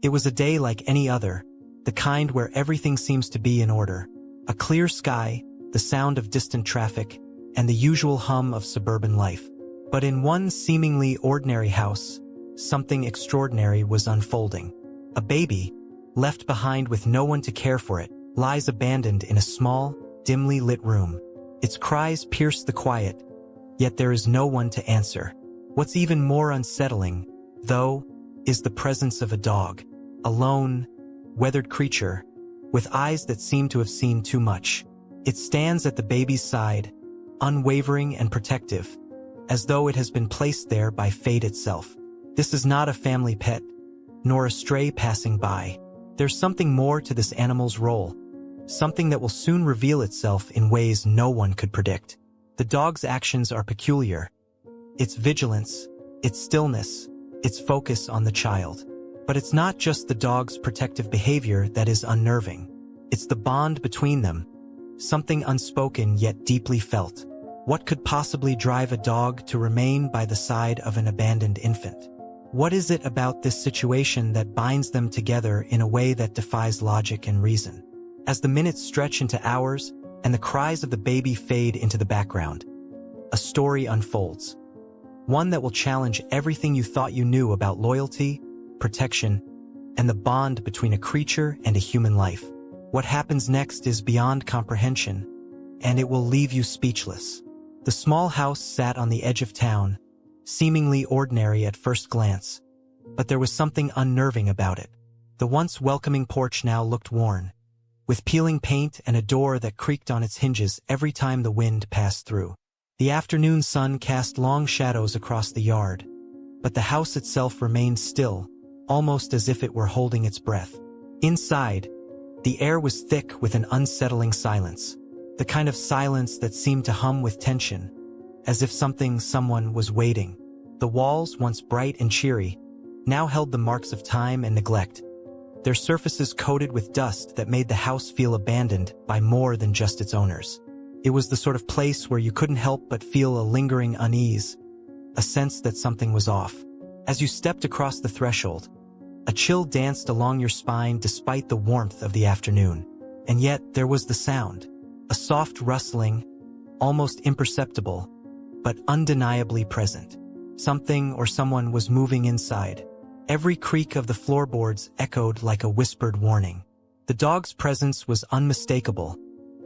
It was a day like any other, the kind where everything seems to be in order. A clear sky, the sound of distant traffic, and the usual hum of suburban life. But in one seemingly ordinary house, something extraordinary was unfolding. A baby, left behind with no one to care for it, lies abandoned in a small, dimly lit room. Its cries pierce the quiet, yet there is no one to answer. What's even more unsettling, though, is the presence of a dog. A lone, weathered creature, with eyes that seem to have seen too much. It stands at the baby's side, unwavering and protective, as though it has been placed there by fate itself. This is not a family pet, nor a stray passing by. There's something more to this animal's role, something that will soon reveal itself in ways no one could predict. The dog's actions are peculiar. Its vigilance, its stillness, its focus on the child. But it's not just the dog's protective behavior that is unnerving. It's the bond between them, something unspoken yet deeply felt. What could possibly drive a dog to remain by the side of an abandoned infant? What is it about this situation that binds them together in a way that defies logic and reason? As the minutes stretch into hours and the cries of the baby fade into the background, a story unfolds. One that will challenge everything you thought you knew about loyalty, protection, and the bond between a creature and a human life. What happens next is beyond comprehension, and it will leave you speechless. The small house sat on the edge of town, seemingly ordinary at first glance, but there was something unnerving about it. The once welcoming porch now looked worn, with peeling paint and a door that creaked on its hinges every time the wind passed through. The afternoon sun cast long shadows across the yard, but the house itself remained still, almost as if it were holding its breath. Inside, the air was thick with an unsettling silence, the kind of silence that seemed to hum with tension, as if someone was waiting. The walls, once bright and cheery, now held the marks of time and neglect, their surfaces coated with dust that made the house feel abandoned by more than just its owners. It was the sort of place where you couldn't help but feel a lingering unease, a sense that something was off. As you stepped across the threshold, a chill danced along your spine despite the warmth of the afternoon. And yet there was the sound, a soft rustling, almost imperceptible, but undeniably present. Something or someone was moving inside. Every creak of the floorboards echoed like a whispered warning. The dog's presence was unmistakable,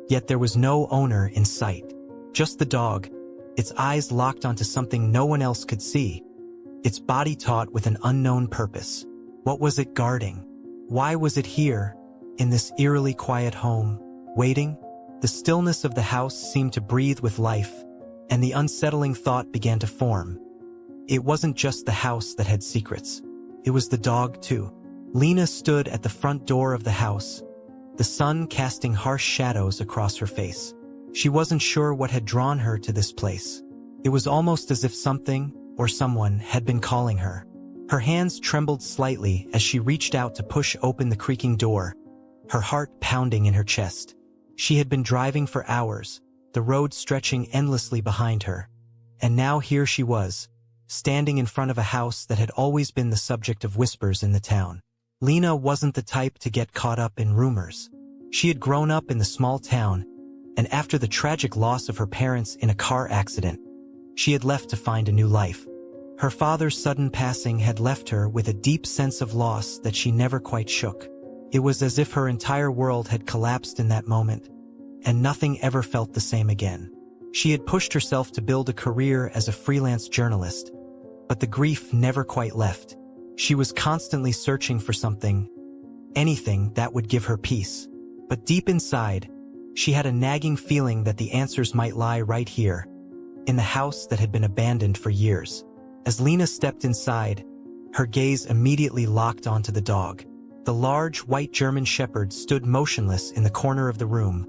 yet there was no owner in sight. Just the dog, its eyes locked onto something no one else could see, its body taut with an unknown purpose. What was it guarding? Why was it here, in this eerily quiet home, waiting? The stillness of the house seemed to breathe with life, and the unsettling thought began to form. It wasn't just the house that had secrets. It was the dog, too. Lena stood at the front door of the house, the sun casting harsh shadows across her face. She wasn't sure what had drawn her to this place. It was almost as if something or someone had been calling her. Her hands trembled slightly as she reached out to push open the creaking door, her heart pounding in her chest. She had been driving for hours, the road stretching endlessly behind her. And now here she was, standing in front of a house that had always been the subject of whispers in the town. Lena wasn't the type to get caught up in rumors. She had grown up in the small town, and after the tragic loss of her parents in a car accident, she had left to find a new life. Her father's sudden passing had left her with a deep sense of loss that she never quite shook. It was as if her entire world had collapsed in that moment, and nothing ever felt the same again. She had pushed herself to build a career as a freelance journalist, but the grief never quite left. She was constantly searching for something, anything that would give her peace. But deep inside, she had a nagging feeling that the answers might lie right here, in the house that had been abandoned for years. As Lena stepped inside, her gaze immediately locked onto the dog. The large, white German Shepherd stood motionless in the corner of the room,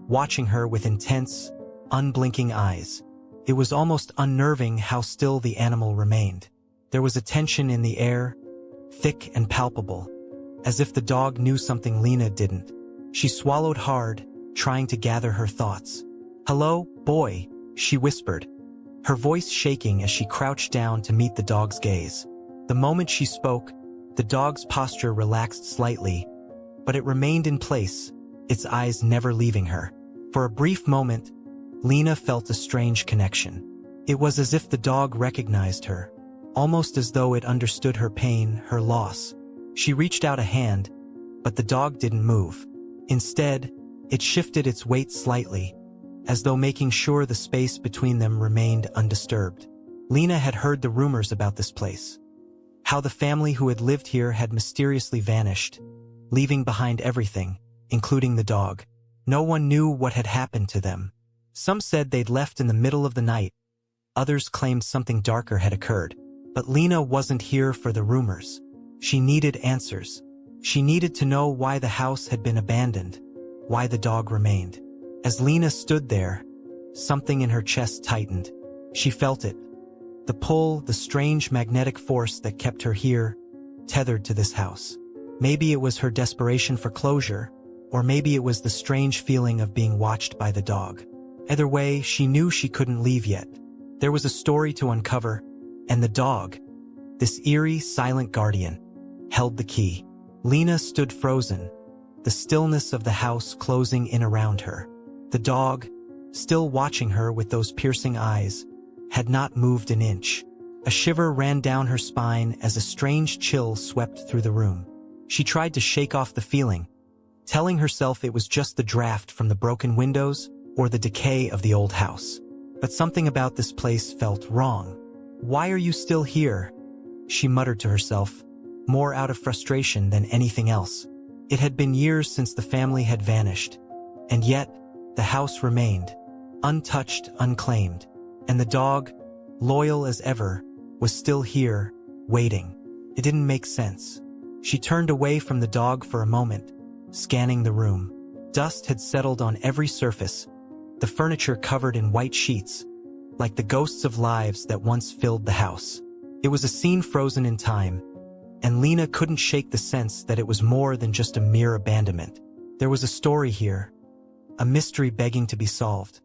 watching her with intense, unblinking eyes. It was almost unnerving how still the animal remained. There was a tension in the air, thick and palpable, as if the dog knew something Lena didn't. She swallowed hard, trying to gather her thoughts. "Hello, boy," she whispered, her voice shaking as she crouched down to meet the dog's gaze. The moment she spoke, The dog's posture relaxed slightly, but it remained in place, its eyes never leaving her. For a brief moment, Lena felt a strange connection. It was as if the dog recognized her, almost as though it understood her pain, her loss. She reached out a hand, but the dog didn't move. Instead, it shifted its weight slightly, as though making sure the space between them remained undisturbed. Lena had heard the rumors about this place. How the family who had lived here had mysteriously vanished, leaving behind everything, including the dog. No one knew what had happened to them. Some said they'd left in the middle of the night. Others claimed something darker had occurred. But Lena wasn't here for the rumors. She needed answers. She needed to know why the house had been abandoned, why the dog remained. As Lena stood there, something in her chest tightened. She felt it. The pull, the strange magnetic force that kept her here, tethered to this house. Maybe it was her desperation for closure, or maybe it was the strange feeling of being watched by the dog. Either way, she knew she couldn't leave yet. There was a story to uncover, and the dog, this eerie, silent guardian, held the key. Lena stood frozen, the stillness of the house closing in around her. The dog, still watching her with those piercing eyes, had not moved an inch. A shiver ran down her spine as a strange chill swept through the room. She tried to shake off the feeling, telling herself it was just the draft from the broken windows or the decay of the old house. But something about this place felt wrong. "Why are you still here?" she muttered to herself, more out of frustration than anything else. It had been years since the family had vanished, and yet the house remained, untouched, unclaimed. And the dog, loyal as ever, was still here, waiting. It didn't make sense. She turned away from the dog for a moment, scanning the room. Dust had settled on every surface, the furniture covered in white sheets, like the ghosts of lives that once filled the house. It was a scene frozen in time, and Lena couldn't shake the sense that it was more than just a mere abandonment. There was a story here, a mystery begging to be solved.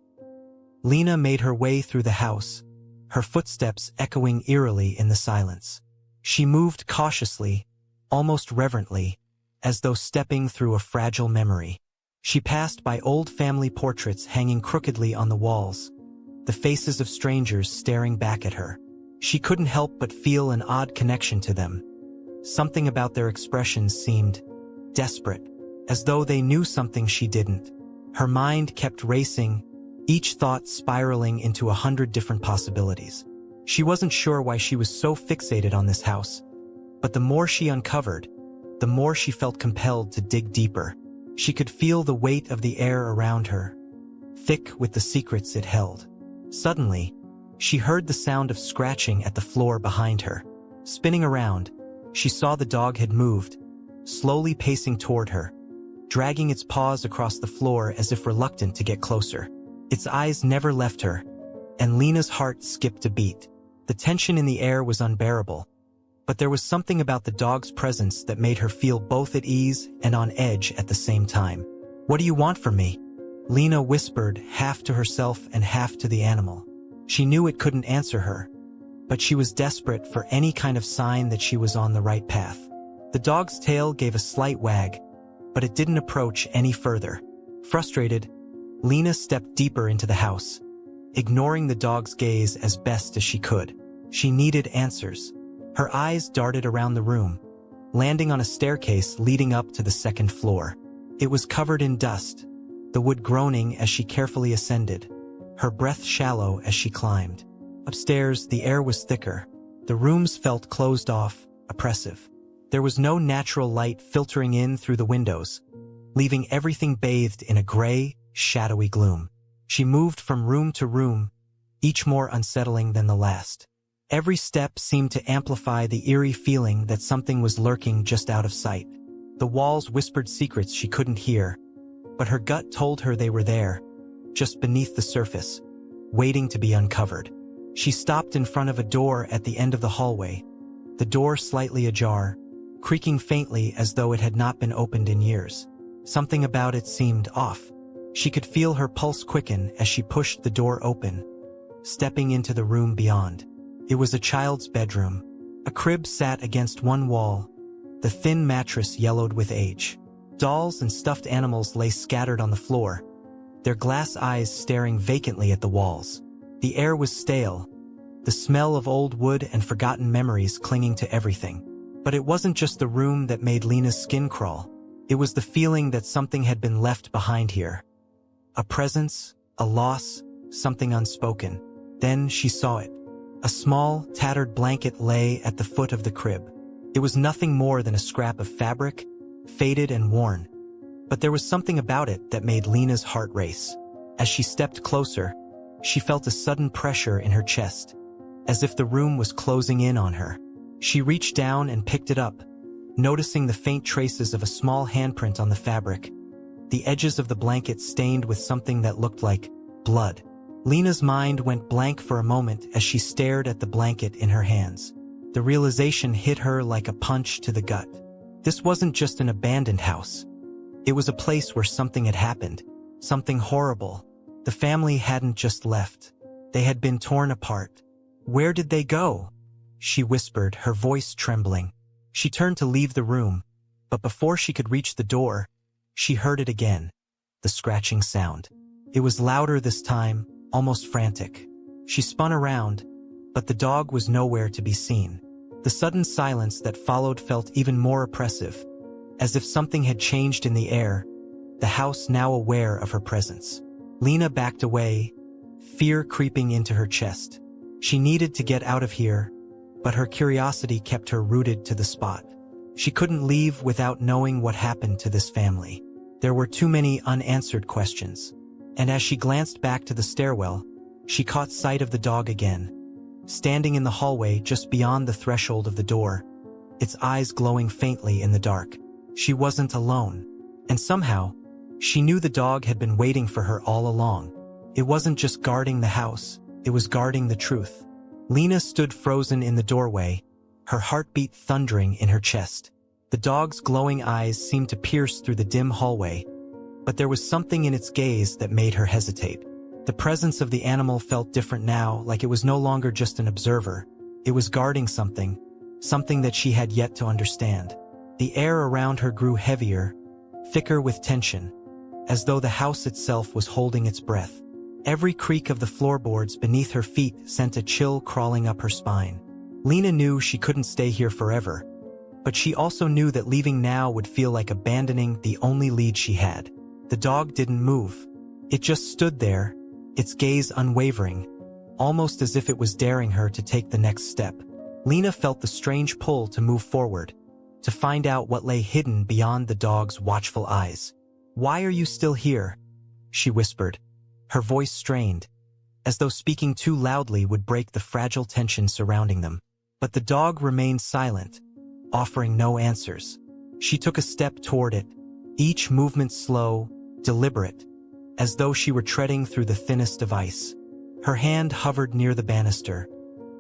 Lena made her way through the house, her footsteps echoing eerily in the silence. She moved cautiously, almost reverently, as though stepping through a fragile memory. She passed by old family portraits hanging crookedly on the walls, the faces of strangers staring back at her. She couldn't help but feel an odd connection to them. Something about their expressions seemed desperate, as though they knew something she didn't. Her mind kept racing, each thought spiraling into 100 different possibilities. She wasn't sure why she was so fixated on this house, but the more she uncovered, the more she felt compelled to dig deeper. She could feel the weight of the air around her, thick with the secrets it held. Suddenly, she heard the sound of scratching at the floor behind her. Spinning around, she saw the dog had moved, slowly pacing toward her, dragging its paws across the floor as if reluctant to get closer. Its eyes never left her, and Lena's heart skipped a beat. The tension in the air was unbearable, but there was something about the dog's presence that made her feel both at ease and on edge at the same time. "What do you want from me?" Lena whispered, half to herself and half to the animal. She knew it couldn't answer her, but she was desperate for any kind of sign that she was on the right path. The dog's tail gave a slight wag, but it didn't approach any further. Frustrated, Lena stepped deeper into the house, ignoring the dog's gaze as best as she could. She needed answers. Her eyes darted around the room, landing on a staircase leading up to the second floor. It was covered in dust, the wood groaning as she carefully ascended, her breath shallow as she climbed. Upstairs, the air was thicker. The rooms felt closed off, oppressive. There was no natural light filtering in through the windows, leaving everything bathed in a gray, shadowy gloom. She moved from room to room, each more unsettling than the last. Every step seemed to amplify the eerie feeling that something was lurking just out of sight. The walls whispered secrets she couldn't hear, but her gut told her they were there, just beneath the surface, waiting to be uncovered. She stopped in front of a door at the end of the hallway, the door slightly ajar, creaking faintly as though it had not been opened in years. Something about it seemed off. She could feel her pulse quicken as she pushed the door open, stepping into the room beyond. It was a child's bedroom. A crib sat against one wall, The thin mattress yellowed with age. Dolls and stuffed animals lay scattered on the floor, their glass eyes staring vacantly at the walls. The air was stale, the smell of old wood and forgotten memories clinging to everything. But it wasn't just the room that made Lena's skin crawl. It was the feeling that something had been left behind here. A presence, a loss, something unspoken. Then she saw it. A small, tattered blanket lay at the foot of the crib. It was nothing more than a scrap of fabric, faded and worn. But there was something about it that made Lena's heart race. As she stepped closer, she felt a sudden pressure in her chest, as if the room was closing in on her. She reached down and picked it up, noticing the faint traces of a small handprint on the fabric, the edges of the blanket stained with something that looked like blood. Lena's mind went blank for a moment as she stared at the blanket in her hands. The realization hit her like a punch to the gut. This wasn't just an abandoned house. It was a place where something had happened, something horrible. The family hadn't just left. They had been torn apart. Where did they go? She whispered, her voice trembling. She turned to leave the room, but before she could reach the door, she heard it again, the scratching sound. It was louder this time, almost frantic. She spun around, but the dog was nowhere to be seen. The sudden silence that followed felt even more oppressive, as if something had changed in the air, the house now aware of her presence. Lena backed away, fear creeping into her chest. She needed to get out of here, but her curiosity kept her rooted to the spot. She couldn't leave without knowing what happened to this family. There were too many unanswered questions. And as she glanced back to the stairwell, she caught sight of the dog again, standing in the hallway just beyond the threshold of the door, its eyes glowing faintly in the dark. She wasn't alone. And somehow, she knew the dog had been waiting for her all along. It wasn't just guarding the house, it was guarding the truth. Lena stood frozen in the doorway, her heartbeat thundering in her chest. The dog's glowing eyes seemed to pierce through the dim hallway, but there was something in its gaze that made her hesitate. The presence of the animal felt different now, like it was no longer just an observer. It was guarding something, something that she had yet to understand. The air around her grew heavier, thicker with tension, as though the house itself was holding its breath. Every creak of the floorboards beneath her feet sent a chill crawling up her spine. Lena knew she couldn't stay here forever, but she also knew that leaving now would feel like abandoning the only lead she had. The dog didn't move. It just stood there, its gaze unwavering, almost as if it was daring her to take the next step. Lena felt the strange pull to move forward, to find out what lay hidden beyond the dog's watchful eyes. "Why are you still here?" she whispered, her voice strained, as though speaking too loudly would break the fragile tension surrounding them. But the dog remained silent, offering no answers. She took a step toward it, each movement slow, deliberate, as though she were treading through the thinnest of ice. Her hand hovered near the banister,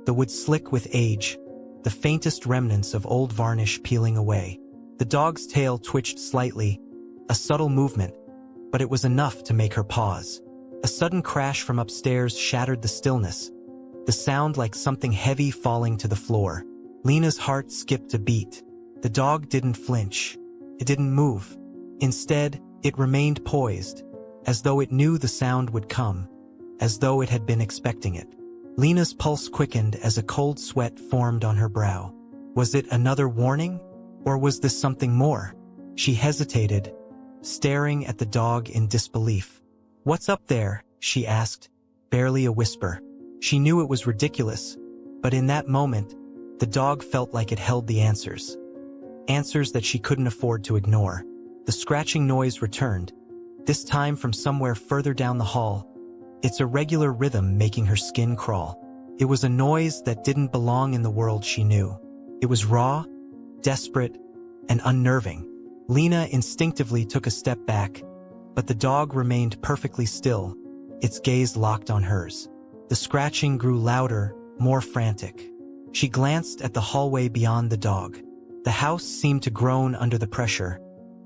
the wood slick with age, the faintest remnants of old varnish peeling away. The dog's tail twitched slightly, a subtle movement, but it was enough to make her pause. A sudden crash from upstairs shattered the stillness, the sound like something heavy falling to the floor. Lena's heart skipped a beat. The dog didn't flinch. It didn't move. Instead, it remained poised, as though it knew the sound would come, as though it had been expecting it. Lena's pulse quickened as a cold sweat formed on her brow. Was it another warning, or was this something more? She hesitated, staring at the dog in disbelief. "What's up there?" she asked, barely a whisper. She knew it was ridiculous, but in that moment, the dog felt like it held the answers. Answers that she couldn't afford to ignore. The scratching noise returned, this time from somewhere further down the hall, its irregular rhythm making her skin crawl. It was a noise that didn't belong in the world she knew. It was raw, desperate, and unnerving. Lena instinctively took a step back, but the dog remained perfectly still, its gaze locked on hers. The scratching grew louder, more frantic. She glanced at the hallway beyond the dog. The house seemed to groan under the pressure,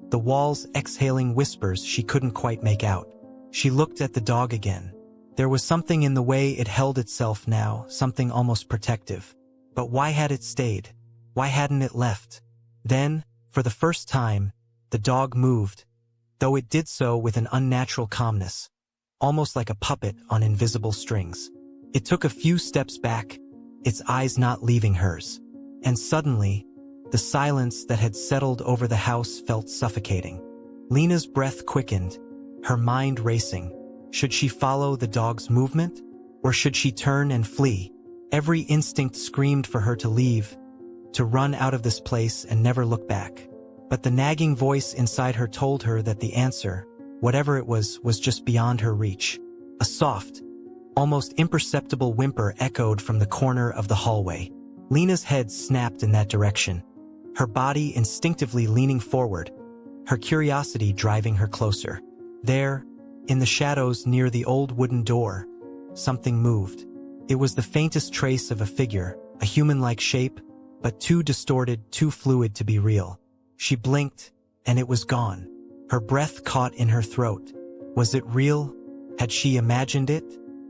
the walls exhaling whispers she couldn't quite make out. She looked at the dog again. There was something in the way it held itself now, something almost protective. But why had it stayed? Why hadn't it left? Then, for the first time, the dog moved, though it did so with an unnatural calmness, almost like a puppet on invisible strings. It took a few steps back, its eyes not leaving hers. And suddenly, the silence that had settled over the house felt suffocating. Lena's breath quickened, her mind racing. Should she follow the dog's movement? Or should she turn and flee? Every instinct screamed for her to leave, to run out of this place and never look back. But the nagging voice inside her told her that the answer, whatever it was just beyond her reach. A soft, almost imperceptible whimper echoed from the corner of the hallway. Lena's head snapped in that direction, her body instinctively leaning forward, her curiosity driving her closer. There, in the shadows near the old wooden door, something moved. It was the faintest trace of a figure, a human-like shape, but too distorted, too fluid to be real. She blinked, and it was gone. Her breath caught in her throat. Was it real? Had she imagined it?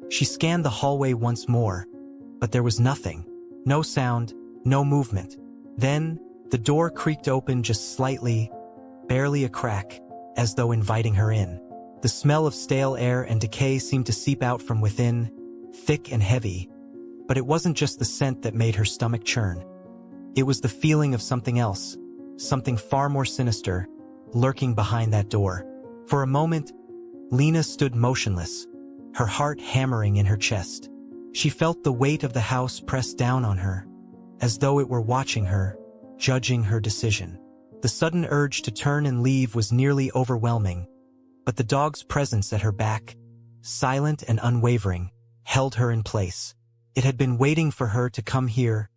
She scanned the hallway once more, but there was nothing. No sound, no movement. Then, the door creaked open just slightly, barely a crack, as though inviting her in. The smell of stale air and decay seemed to seep out from within, thick and heavy. But it wasn't just the scent that made her stomach churn. It was the feeling of something else, something far more sinister, lurking behind that door. For a moment, Lena stood motionless, her heart hammering in her chest. She felt the weight of the house press down on her, as though it were watching her, judging her decision. The sudden urge to turn and leave was nearly overwhelming, but the dog's presence at her back, silent and unwavering, held her in place. It had been waiting for her to come here,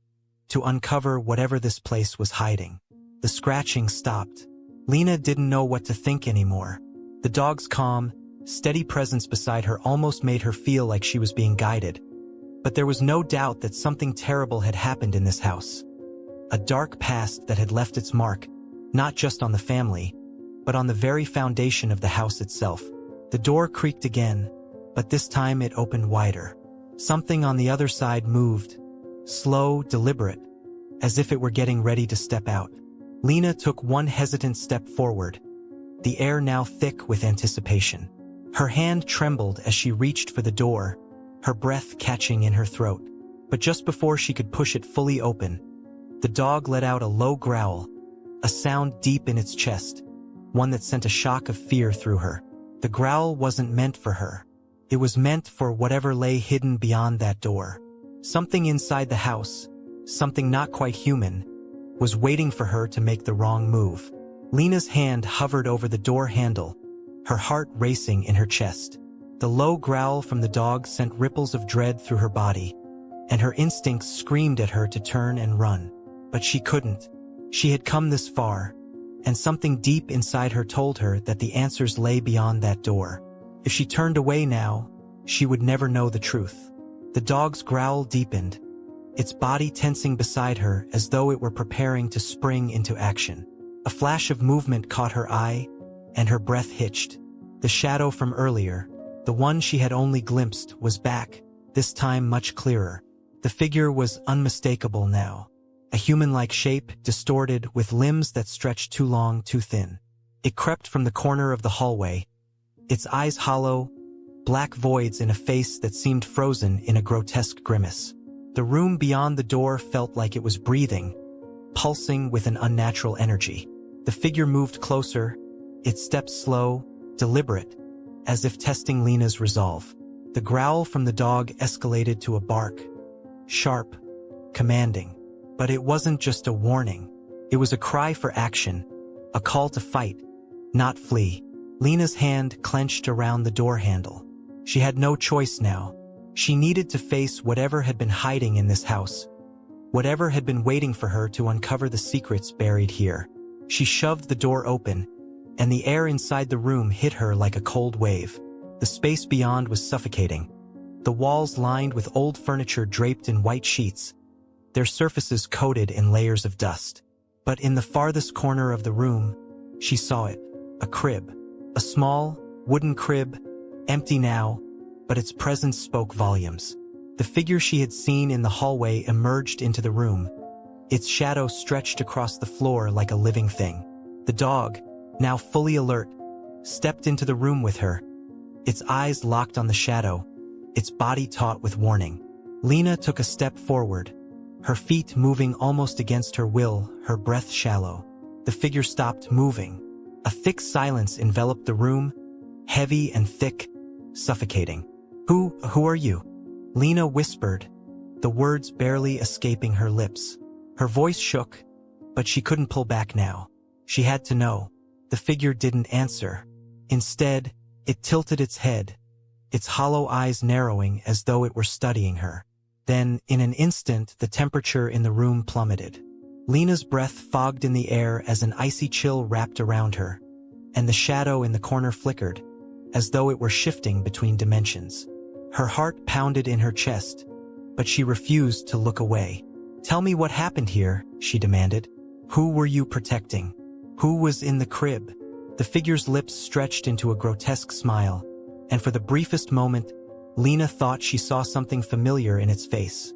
to uncover whatever this place was hiding. The scratching stopped. Lena didn't know what to think anymore. The dog's calm, steady presence beside her almost made her feel like she was being guided. But there was no doubt that something terrible had happened in this house. A dark past that had left its mark, not just on the family, but on the very foundation of the house itself. The door creaked again, but this time it opened wider. Something on the other side moved, slow, deliberate, as if it were getting ready to step out. Lena took one hesitant step forward, the air now thick with anticipation. Her hand trembled as she reached for the door, her breath catching in her throat. But just before she could push it fully open, the dog let out a low growl, a sound deep in its chest, one that sent a shock of fear through her. The growl wasn't meant for her. It was meant for whatever lay hidden beyond that door. Something inside the house, something not quite human, was waiting for her to make the wrong move. Lena's hand hovered over the door handle, her heart racing in her chest. The low growl from the dog sent ripples of dread through her body, and her instincts screamed at her to turn and run. But she couldn't. She had come this far, and something deep inside her told her that the answers lay beyond that door. If she turned away now, she would never know the truth. The dog's growl deepened, its body tensing beside her as though it were preparing to spring into action. A flash of movement caught her eye, and her breath hitched. The shadow from earlier, the one she had only glimpsed, was back, this time much clearer. The figure was unmistakable now. A human-like shape, distorted, with limbs that stretched too long, too thin. It crept from the corner of the hallway, its eyes hollow, black voids in a face that seemed frozen in a grotesque grimace. The room beyond the door felt like it was breathing, pulsing with an unnatural energy. The figure moved closer, its steps slow, deliberate, as if testing Lena's resolve. The growl from the dog escalated to a bark, sharp, commanding. But it wasn't just a warning. It was a cry for action, a call to fight, not flee. Lena's hand clenched around the door handle. She had no choice now. She needed to face whatever had been hiding in this house, whatever had been waiting for her to uncover the secrets buried here. She shoved the door open, and the air inside the room hit her like a cold wave. The space beyond was suffocating. The walls lined with old furniture draped in white sheets, their surfaces coated in layers of dust. But in the farthest corner of the room, she saw it, a crib. A small, wooden crib, empty now, but its presence spoke volumes. The figure she had seen in the hallway emerged into the room, Its shadow stretched across the floor like a living thing. The dog, now fully alert, stepped into the room with her. Its eyes locked on the shadow, its body taut with warning. Lena took a step forward, her feet moving almost against her will, her breath shallow. The figure stopped moving. A thick silence enveloped the room, heavy and thick, suffocating. Who are you?" Lena whispered, the words barely escaping her lips. Her voice shook, but she couldn't pull back now. She had to know. The figure didn't answer. Instead, it tilted its head, its hollow eyes narrowing as though it were studying her. Then, in an instant, the temperature in the room plummeted. Lena's breath fogged in the air as an icy chill wrapped around her, and the shadow in the corner flickered, as though it were shifting between dimensions. Her heart pounded in her chest, but she refused to look away. "Tell me what happened here," she demanded. "Who were you protecting? Who was in the crib?" The figure's lips stretched into a grotesque smile, and for the briefest moment, Lena thought she saw something familiar in its face.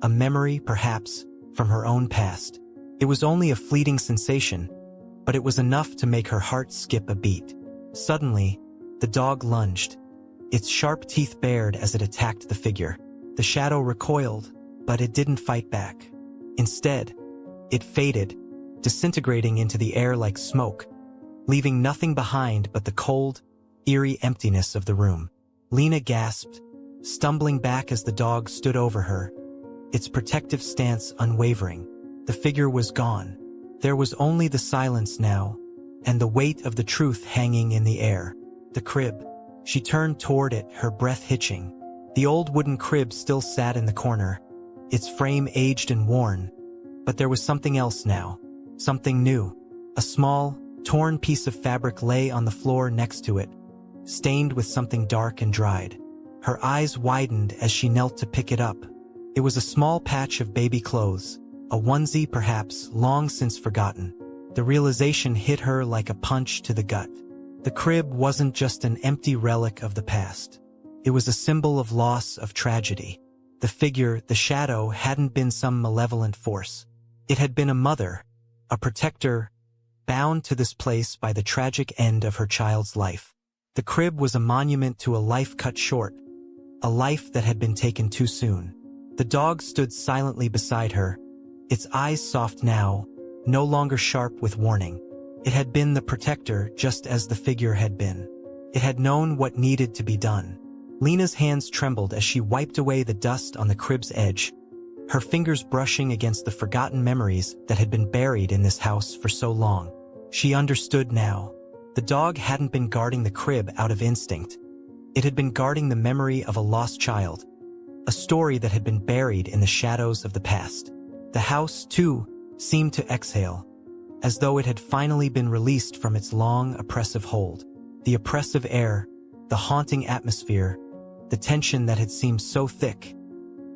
A memory, perhaps, from her own past. It was only a fleeting sensation, but it was enough to make her heart skip a beat. Suddenly, the dog lunged, its sharp teeth bared as it attacked the figure. The shadow recoiled, but it didn't fight back. Instead, it faded, disintegrating into the air like smoke, leaving nothing behind but the cold, eerie emptiness of the room. Lena gasped, stumbling back as the dog stood over her, its protective stance unwavering. The figure was gone. There was only the silence now, and the weight of the truth hanging in the air. The crib. She turned toward it, her breath hitching. The old wooden crib still sat in the corner, its frame aged and worn, but there was something else now, something new. A small, torn piece of fabric lay on the floor next to it, stained with something dark and dried. Her eyes widened as she knelt to pick it up. It was a small patch of baby clothes, a onesie perhaps, long since forgotten. The realization hit her like a punch to the gut. The crib wasn't just an empty relic of the past. It was a symbol of loss, of tragedy. The figure, the shadow, hadn't been some malevolent force. It had been a mother, a protector, bound to this place by the tragic end of her child's life. The crib was a monument to a life cut short, a life that had been taken too soon. The dog stood silently beside her, its eyes soft now, no longer sharp with warning. It had been the protector just as the figure had been. It had known what needed to be done. Lena's hands trembled as she wiped away the dust on the crib's edge, her fingers brushing against the forgotten memories that had been buried in this house for so long. She understood now. The dog hadn't been guarding the crib out of instinct. It had been guarding the memory of a lost child, a story that had been buried in the shadows of the past. The house, too, seemed to exhale, as though it had finally been released from its long, oppressive hold. The oppressive air, the haunting atmosphere, the tension that had seemed so thick.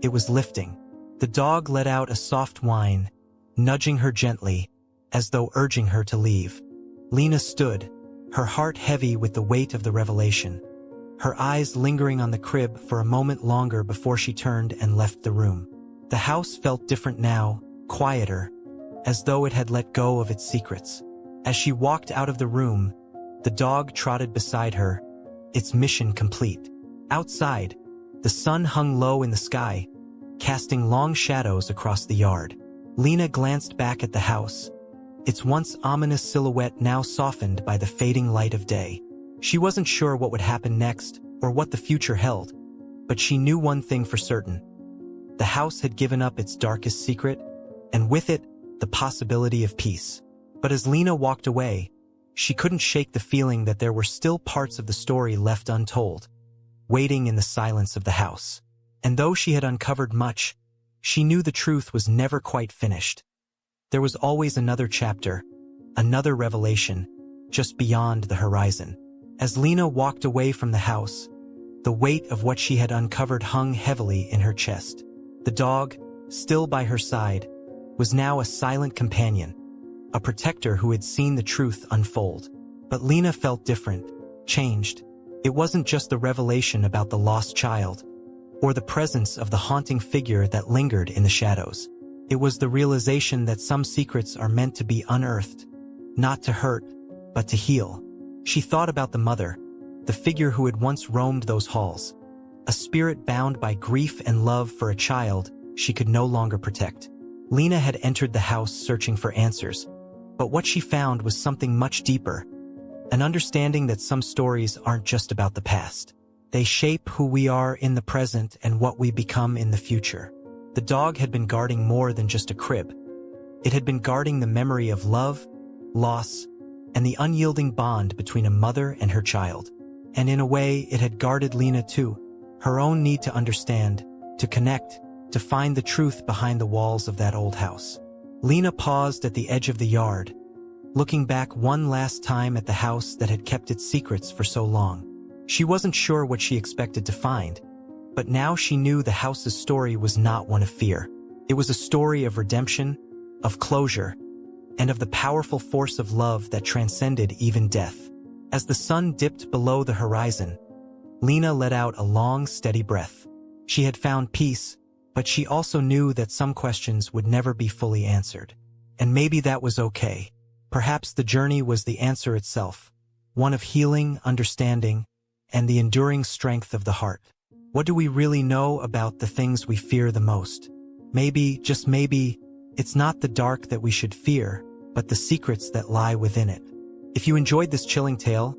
It was lifting. The dog let out a soft whine, nudging her gently, as though urging her to leave. Lena stood, her heart heavy with the weight of the revelation, her eyes lingering on the crib for a moment longer before she turned and left the room. The house felt different now, quieter, as though it had let go of its secrets. As she walked out of the room, the dog trotted beside her, its mission complete. Outside, the sun hung low in the sky, casting long shadows across the yard. Lena glanced back at the house, its once ominous silhouette now softened by the fading light of day. She wasn't sure what would happen next or what the future held, but she knew one thing for certain. The house had given up its darkest secret, and with it, the possibility of peace. But as Lena walked away, she couldn't shake the feeling that there were still parts of the story left untold, waiting in the silence of the house. And though she had uncovered much, she knew the truth was never quite finished. There was always another chapter, another revelation, just beyond the horizon. As Lena walked away from the house, the weight of what she had uncovered hung heavily in her chest. The dog, still by her side, was now a silent companion, a protector who had seen the truth unfold. But Lena felt different, changed. It wasn't just the revelation about the lost child, or the presence of the haunting figure that lingered in the shadows. It was the realization that some secrets are meant to be unearthed, not to hurt, but to heal. She thought about the mother, the figure who had once roamed those halls, a spirit bound by grief and love for a child she could no longer protect. Lena had entered the house searching for answers, but what she found was something much deeper, an understanding that some stories aren't just about the past. They shape who we are in the present and what we become in the future. The dog had been guarding more than just a crib. It had been guarding the memory of love, loss, and the unyielding bond between a mother and her child. And in a way, it had guarded Lena too, her own need to understand, to connect, to find the truth behind the walls of that old house. Lena paused at the edge of the yard, looking back one last time at the house that had kept its secrets for so long. She wasn't sure what she expected to find, but now she knew the house's story was not one of fear. It was a story of redemption, of closure, and of the powerful force of love that transcended even death. As the sun dipped below the horizon, Lena let out a long, steady breath. She had found peace, but she also knew that some questions would never be fully answered. And maybe that was okay. Perhaps the journey was the answer itself, one of healing, understanding, and the enduring strength of the heart. What do we really know about the things we fear the most? Maybe, just maybe, it's not the dark that we should fear, but the secrets that lie within it. If you enjoyed this chilling tale,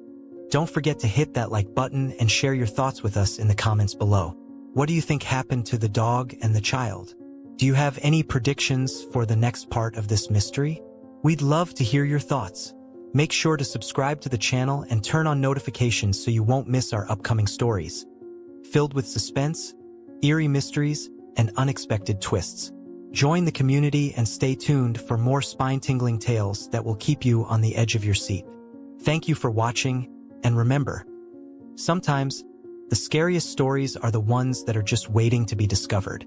don't forget to hit that like button and share your thoughts with us in the comments below. What do you think happened to the dog and the child? Do you have any predictions for the next part of this mystery? We'd love to hear your thoughts. Make sure to subscribe to the channel and turn on notifications so you won't miss our upcoming stories, filled with suspense, eerie mysteries, and unexpected twists. Join the community and stay tuned for more spine-tingling tales that will keep you on the edge of your seat. Thank you for watching, and remember, sometimes the scariest stories are the ones that are just waiting to be discovered.